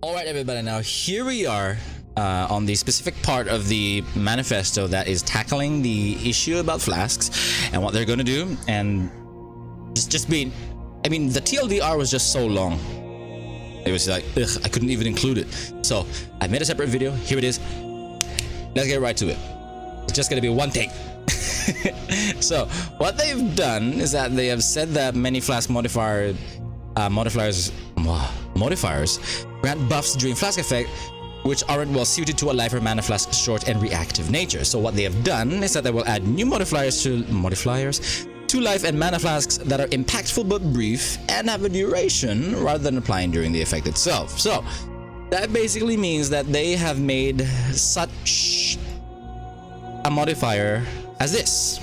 Alright everybody, now here we are on the specific part of the manifesto that is tackling the issue about flasks and what they're going to do. And just being, I mean, the TLDR was just so long. It was like, ugh, I couldn't even include it. So I made a separate video. Here it is. Let's get right to it. It's just going to be one take. So what they've done is that they have said that many flask modifiers grant buffs during flask effect which aren't well suited to a life or mana flask's short and reactive nature. So what they have done is that they will add new modifiers to life and mana flasks that are impactful but brief and have a duration rather than applying during the effect itself. So that basically means that they have made such a modifier as this.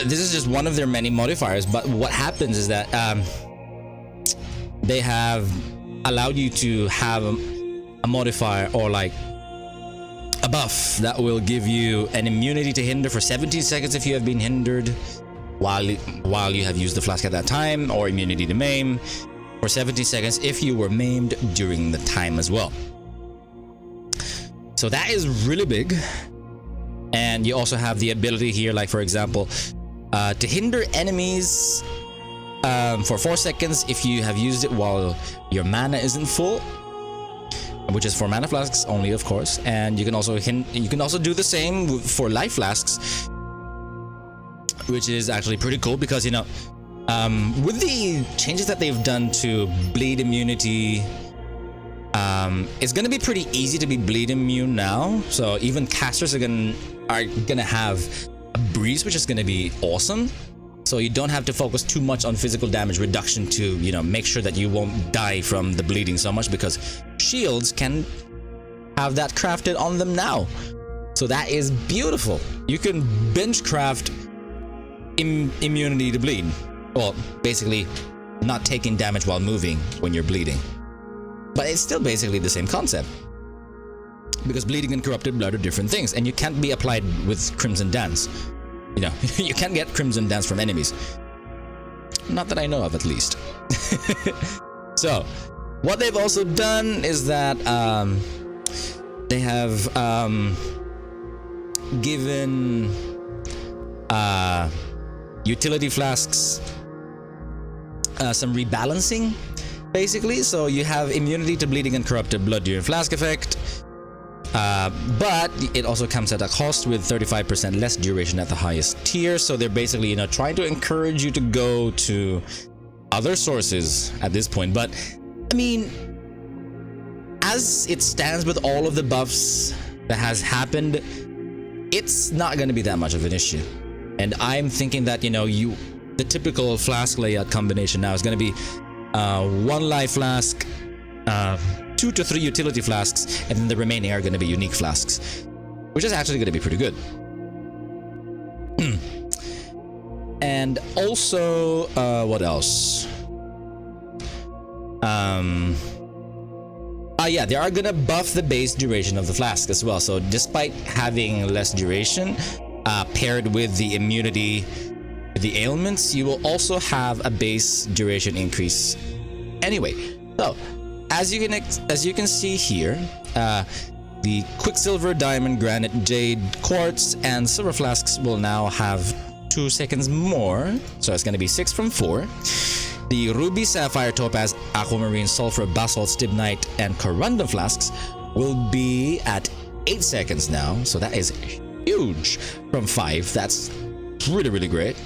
This is just one of their many modifiers, but what happens is that they have allowed you to have a modifier or like a buff that will give you an immunity to hinder for 17 seconds if you have been hindered while you have used the flask at that time, or immunity to maim for 17 seconds if you were maimed during the time as well. So that is really big. And you also have the ability here, like for example, to hinder enemies for 4 seconds if you have used it while your mana isn't full, which is for mana flasks only, of course. And you can also do the same for life flasks, which is actually pretty cool because, you know, with the changes that they've done to bleed immunity, it's gonna be pretty easy to be bleed immune now. So even casters are gonna have a breeze, which is gonna be awesome. So you don't have to focus too much on physical damage reduction to, you know, make sure that you won't die from the bleeding so much, because shields can have that crafted on them now. So that is beautiful. You can bench craft immunity to bleed. Well, basically not taking damage while moving when you're bleeding. But it's still basically the same concept, because bleeding and corrupted blood are different things, and you can't be applied with Crimson Dance. You know, you can't get Crimson Dance from enemies. Not that I know of, at least. So, what they've also done is that they have given utility flasks some rebalancing, basically. So you have immunity to bleeding and corrupted blood during flask effect. But it also comes at a cost with 35% less duration at the highest tier. So they're basically, you know, trying to encourage you to go to other sources at this point. But I mean, as it stands with all of the buffs that has happened, it's not going to be that much of an issue. And I'm thinking that, you know, the typical flask layout combination now is going to be 1 life flask, 2 to 3 utility flasks, and then the remaining are going to be unique flasks, which is actually going to be pretty good. And also, what else? Yeah, they are going to buff the base duration of the flask as well. So despite having less duration, paired with the immunity, the ailments, you will also have a base duration increase anyway. So as you can see here, the Quicksilver, Diamond, Granite, Jade, Quartz, and Silver flasks will now have 2 seconds more. So it's going to be 6 from 4. The Ruby, Sapphire, Topaz, Aquamarine, Sulfur, Basalt, Stibnite, and Corundum flasks will be at 8 seconds now. So that is huge from 5. That's really, really great.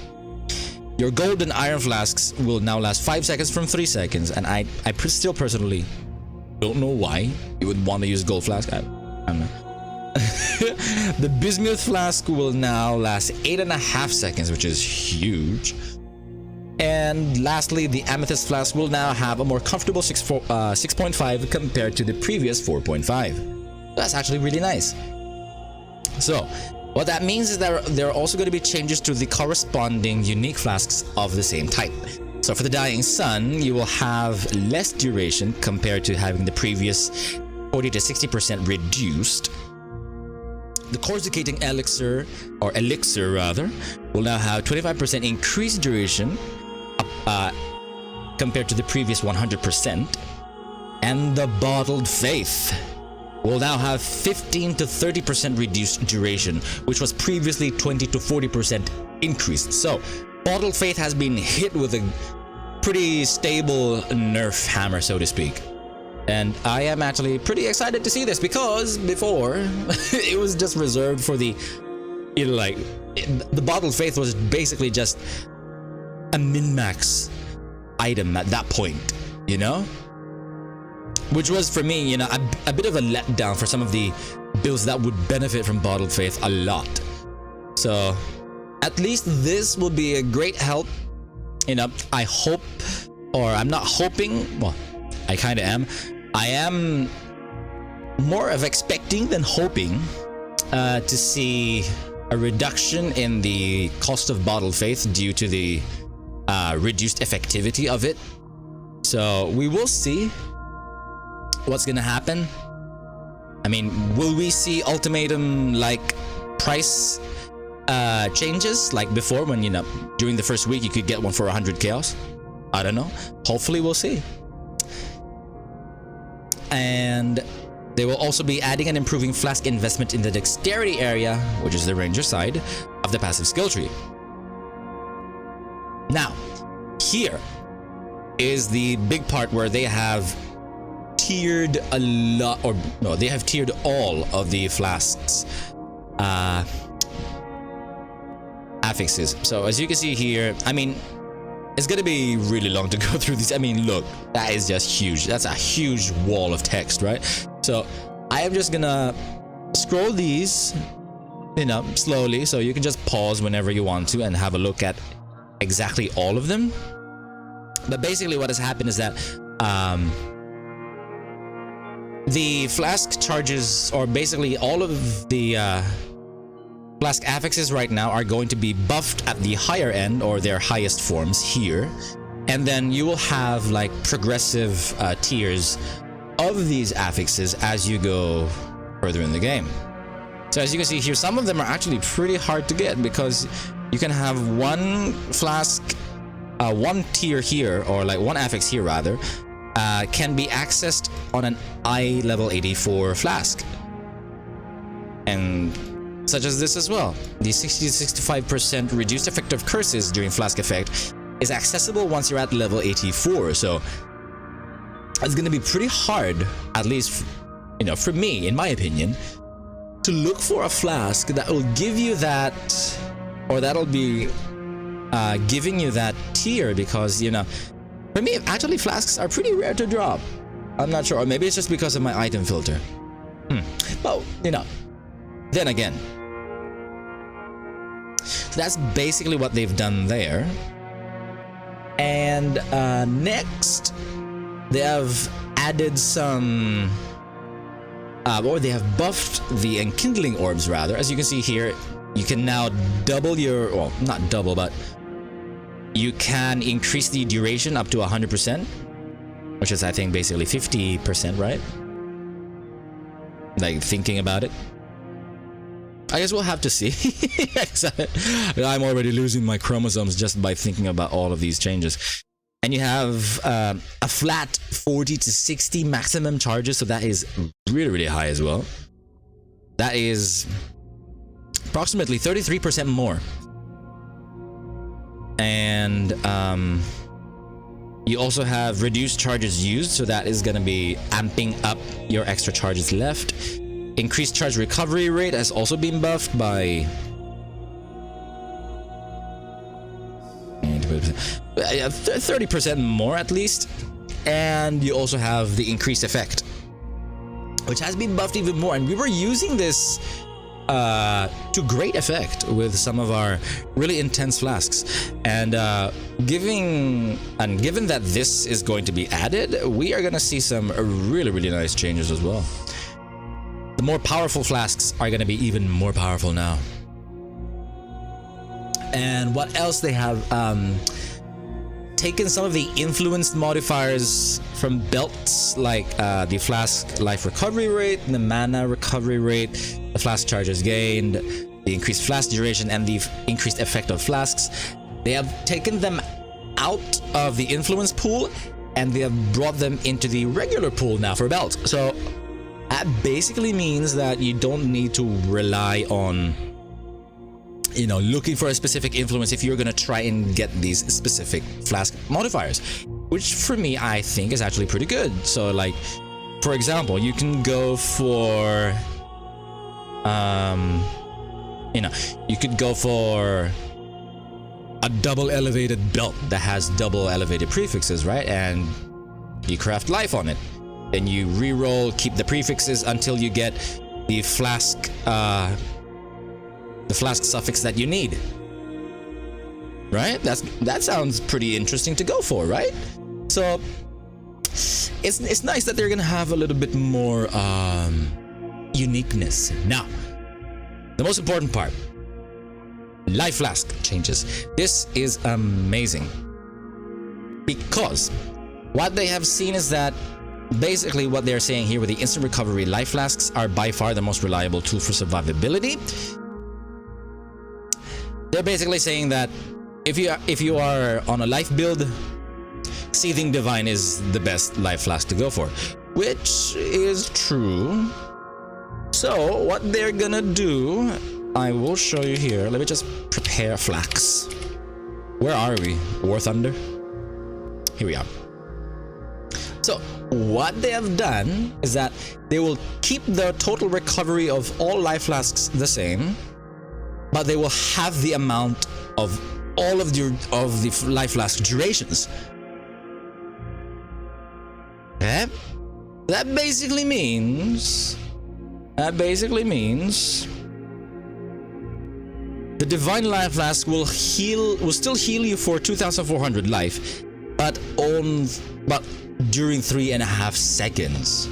Your gold and iron flasks will now last 5 seconds from 3 seconds, and I still personally don't know why you would want to use gold flask. I don't know. The bismuth flask will now last 8.5 seconds, which is huge. And lastly, the amethyst flask will now have a more comfortable 6.5 compared to the previous 4.5. That's actually really nice. So what that means is that there are also going to be changes to the corresponding unique flasks of the same type. So for the Dying Sun, you will have less duration compared to having the previous 40 to 60% reduced. The Coruscating Elixir, or Elixir rather, will now have 25% increased duration compared to the previous 100%. And the Bottled Faith will now have 15 to 30% reduced duration, which was previously 20 to 40% increased. So Bottled Faith has been hit with a pretty stable nerf hammer, so to speak. And I am actually pretty excited to see this, because before it was just reserved for the, you know, like, the Bottled Faith was basically just a min-max item at that point, you know? Which was, for me, you know, a bit of a letdown for some of the builds that would benefit from Bottled Faith a lot. So at least this will be a great help. You know, I hope, or I'm not hoping, well, I kind of am. I am more of expecting than hoping to see a reduction in the cost of Bottled Faith due to the reduced effectivity of it. So we will see what's gonna happen. I mean, will we see ultimatum like price changes like before, when, you know, during the first week you could get one for 100 chaos? I don't know. Hopefully we'll see. And they will also be adding and improving flask investment in the dexterity area, which is the ranger side of the passive skill tree. Now, here is the big part where they have tiered a lot, or no, they have tiered all of the flasks affixes. So as you can see here, I mean, it's gonna be really long to go through these. I mean, look, that is just huge. That's a huge wall of text, right? So I am just gonna scroll these, you know, slowly, so you can just pause whenever you want to and have a look at exactly all of them. But basically what has happened is that the flask charges, or basically all of the flask affixes right now, are going to be buffed at the higher end, or their highest forms here. And then you will have like progressive tiers of these affixes as you go further in the game. So as you can see here, some of them are actually pretty hard to get, because you can have one flask, one tier here, or like one affix here rather, can be accessed on an I level 84 flask. And such as this as well. The 60 to 65% reduced effect of curses during flask effect is accessible once you're at level 84. So it's going to be pretty hard, at least, you know, for me, in my opinion, to look for a flask that will give you that, or that'll be giving you that tier, because, you know, for me, actually, flasks are pretty rare to drop. I'm not sure, or maybe it's just because of my item filter. Well, you know, then again, so that's basically what they've done there. And next, they have added some, or they have buffed the Enkindling Orbs rather. As you can see here, you can now double your, well, not double, but you can increase the duration up to 100%, which is, I think, basically 50%, right? Like, thinking about it. I guess we'll have to see. I'm already losing my chromosomes just by thinking about all of these changes. And you have a flat 40 to 60 maximum charges, so that is really, really high as well. That is approximately 33% more. And you also have reduced charges used, so that is going to be amping up your extra charges left. Increased charge recovery rate has also been buffed by 30% more at least. And you also have the increased effect, which has been buffed even more. And we were using this to great effect with some of our really intense flasks. And given that this is going to be added, we are going to see some really, really nice changes as well. The more powerful flasks are going to be even more powerful now. And what else they have, taken some of the influenced modifiers from belts, like the flask life recovery rate, the mana recovery rate, the flask charges gained, the increased flask duration, and the increased effect of flasks. They have taken them out of the influence pool and they have brought them into the regular pool now for belts. So that basically means that you don't need to rely on, you know, looking for a specific influence if you're going to try and get these specific flask modifiers, which for me I think is actually pretty good. So like, for example, you can go for you know, you could go for a double elevated belt that has double elevated prefixes, right? And you craft life on it. Then you reroll, keep the prefixes until you get the flask suffix that you need. Right? That sounds pretty interesting to go for, right? So it's nice that they're gonna have a little bit more uniqueness. Now, the most important part, life flask changes. This is amazing because what they have seen is that basically what they're saying here with the instant recovery, life flasks are by far the most reliable tool for survivability. They're basically saying that if you are on a life build, Seething Divine is the best life flask to go for, which is true. So what they're gonna do, I will show you here. Let me just prepare flax. Where are we? War Thunder? Here we are. So what they have done is that they will keep the total recovery of all life flasks the same, but they will have the amount of all of the life flask durations. Okay? That basically means the Divine Life Flask will still heal you for 2,400 life, but during 3.5 seconds.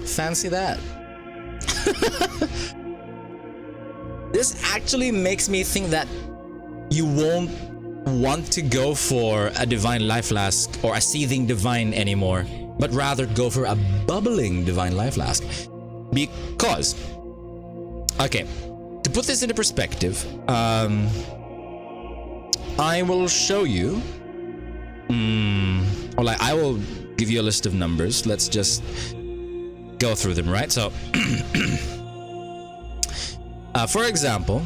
Fancy that. This actually makes me think that you won't want to go for a Divine Life Flask or a Seething Divine anymore, but rather go for a Bubbling Divine Life Flask. Because, okay, to put this into perspective, I will show you, or like I will give you a list of numbers. Let's just go through them, right? So, for example,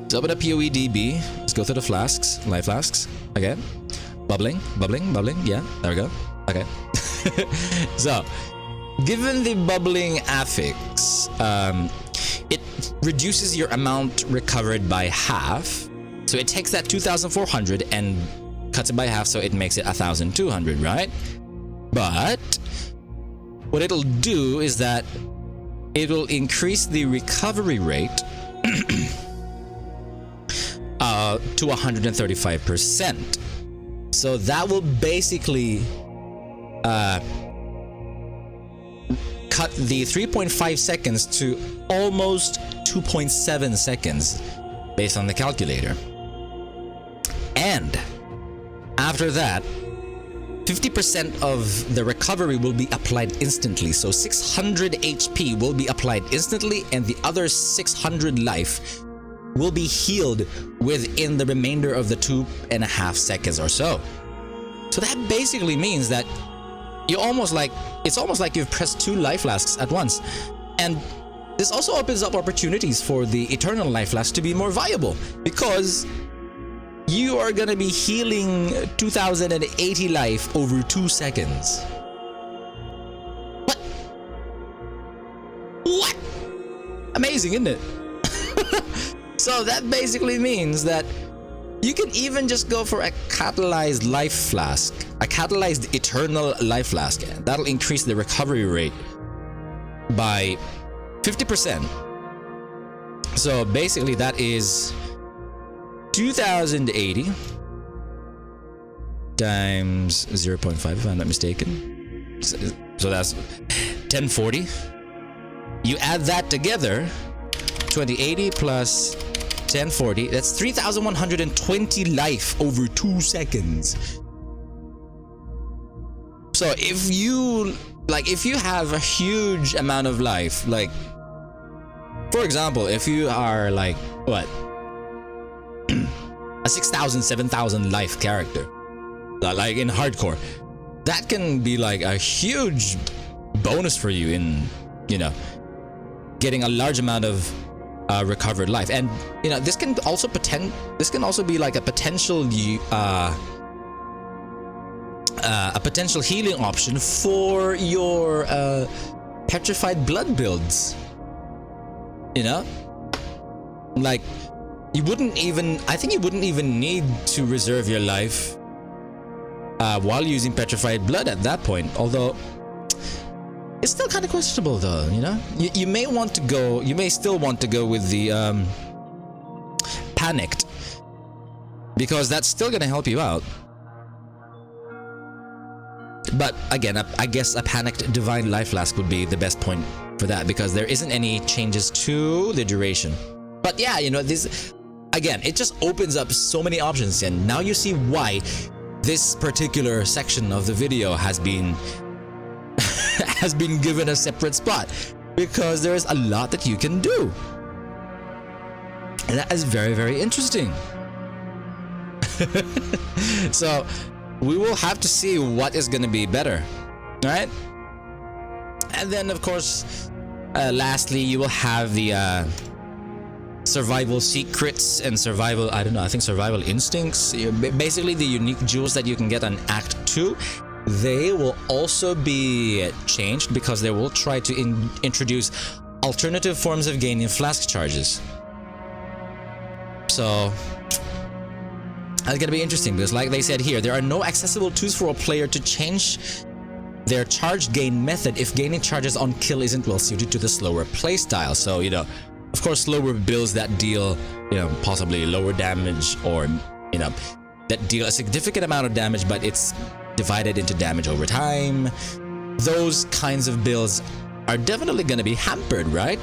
let's open up PoEDB. Let's go through the flasks, life flasks. Okay, bubbling. Yeah, there we go. Okay. So, given the bubbling affix, it reduces your amount recovered by half. So it takes that 2,400 and cuts it by half, so it makes it 1,200, right? But what it'll do is that it'll increase the recovery rate to 135%. So that will basically cut the 3.5 seconds to almost 2.7 seconds based on the calculator. And after that, 50% of the recovery will be applied instantly. So 600 HP will be applied instantly, and the other 600 life will be healed within the remainder of the 2.5 seconds or so. So that basically means that it's almost like you've pressed 2 life flasks at once. And this also opens up opportunities for the Eternal Life Flask to be more viable, because you are gonna be healing 2,080 life over 2 seconds. What? Amazing, isn't it? So that basically means that you can even just go for a catalyzed life flask, a catalyzed Eternal Life Flask. That'll increase the recovery rate by 50%. So basically that is 2,080 times 0.5, if I'm not mistaken. So that's 1040. You add that together, 2080 plus 1040, that's 3,120 life over 2 seconds. So if you have a huge amount of life, like for example, if you are like what, a 6,000, 7,000 life character, like in hardcore, that can be like a huge bonus for you in, you know, getting a large amount of recovered life. And you know, this can also be like a potential healing option for your petrified blood builds. You know, like I think you wouldn't even need to reserve your life while using petrified blood at that point, although it's still kind of questionable though. You know, you may still want to go with the panicked, because that's still gonna help you out. But again, I guess a panicked divine life flask would be the best point for that, because there isn't any changes to the duration. But yeah, you know, this again, it just opens up so many options, and now you see why this particular section of the video has been has been given a separate spot, because there is a lot that you can do, and that is very, very interesting. So we will have to see what is going to be better, right? And then of course, lastly, you will have the survival secrets and survival, I think survival instincts, basically the unique jewels that you can get on Act 2. They will also be changed, because they will try to introduce alternative forms of gaining flask charges. So that's gonna be interesting, because like they said here, there are no accessible tools for a player to change their charge gain method if gaining charges on kill isn't well suited to the slower playstyle. So, you know, of course, slower builds that deal, you know, possibly lower damage, or, you know, that deal a significant amount of damage, but it's divided into damage over time. Those kinds of builds are definitely going to be hampered, right?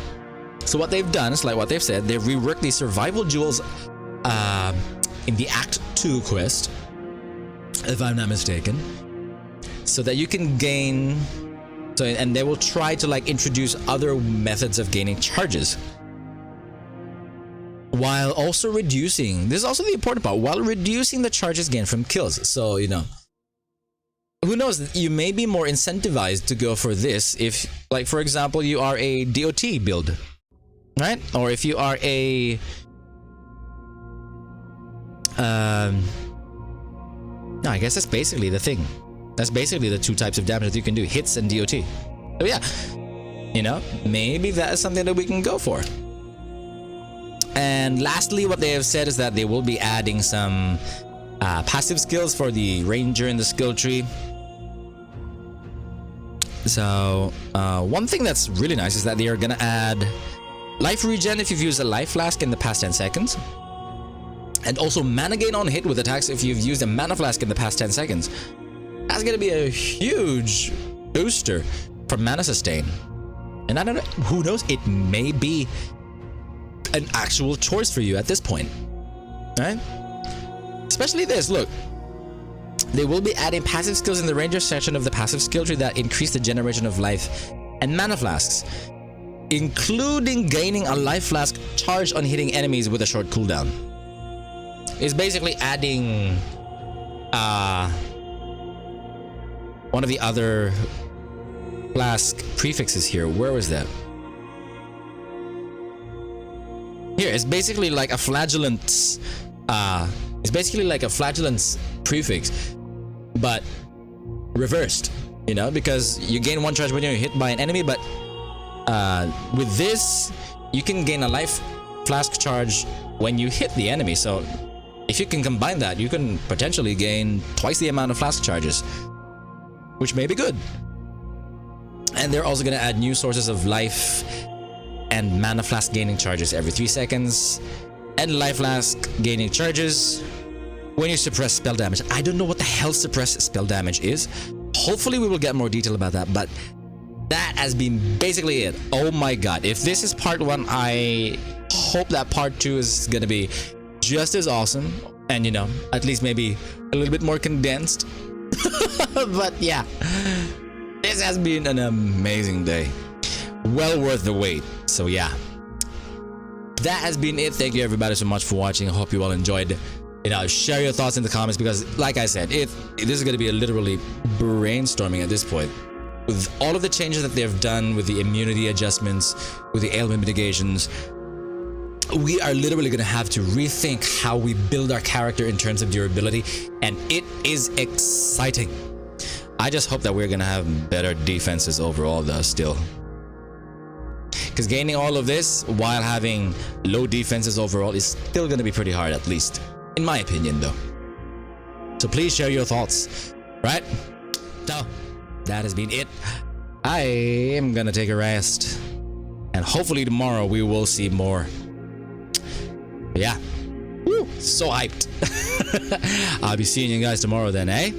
So what they've done is, like what they've said, they've reworked the survival jewels in the Act 2 quest, if I'm not mistaken, so that you can gain. So, and they will try to like introduce other methods of gaining charges, while also reducing, this is also the important part, while reducing the charges gained from kills. So, you know, who knows, you may be more incentivized to go for this if, like, for example, you are a DOT build, right? Or if you are a no, I guess that's basically the thing. That's basically the two types of damage that you can do, hits and DOT. So yeah, you know, maybe that is something that we can go for. And lastly, what they have said is that they will be adding some passive skills for the ranger in the skill tree. So one thing that's really nice is that they are gonna add life regen if you've used a life flask in the past 10 seconds. And also mana gain on hit with attacks if you've used a mana flask in the past 10 seconds. That's gonna be a huge booster for mana sustain. And I don't know, who knows, it may be an actual choice for you at this point, right? Especially this, look. They will be adding passive skills in the ranger section of the passive skill tree that increase the generation of life and mana flasks, including gaining a life flask charge on hitting enemies with a short cooldown. It's basically adding one of the other flask prefixes here. Where was that? Here, it's basically like a flagellant's prefix, but reversed, you know, because you gain one charge when you're hit by an enemy, but with this, you can gain a life flask charge when you hit the enemy. So if you can combine that, you can potentially gain twice the amount of flask charges, which may be good. And they're also going to add new sources of life and mana flask gaining charges every 3 seconds, and life flask gaining charges when you suppress spell damage. I don't know what the hell suppress spell damage is. Hopefully we will get more detail about that, but that has been basically it. Oh my god, if this is part 1, I hope that part 2 is gonna be just as awesome, and you know, at least maybe a little bit more condensed. But yeah, this has been an amazing day, well worth the wait. So yeah, that has been it. Thank you everybody so much for watching. I hope you all enjoyed. You know, share your thoughts in the comments, because like I said, this is going to be literally brainstorming at this point. With all of the changes that they've done, with the immunity adjustments, with the ailment mitigations, we are literally going to have to rethink how we build our character in terms of durability, and it is exciting. I just hope that we're going to have better defenses overall though still. Because gaining all of this while having low defenses overall is still going to be pretty hard, at least in my opinion though. So please share your thoughts, right? So that has been it. I am gonna take a rest, and hopefully tomorrow we will see more. But yeah, woo, so hyped. I'll be seeing you guys tomorrow then, eh?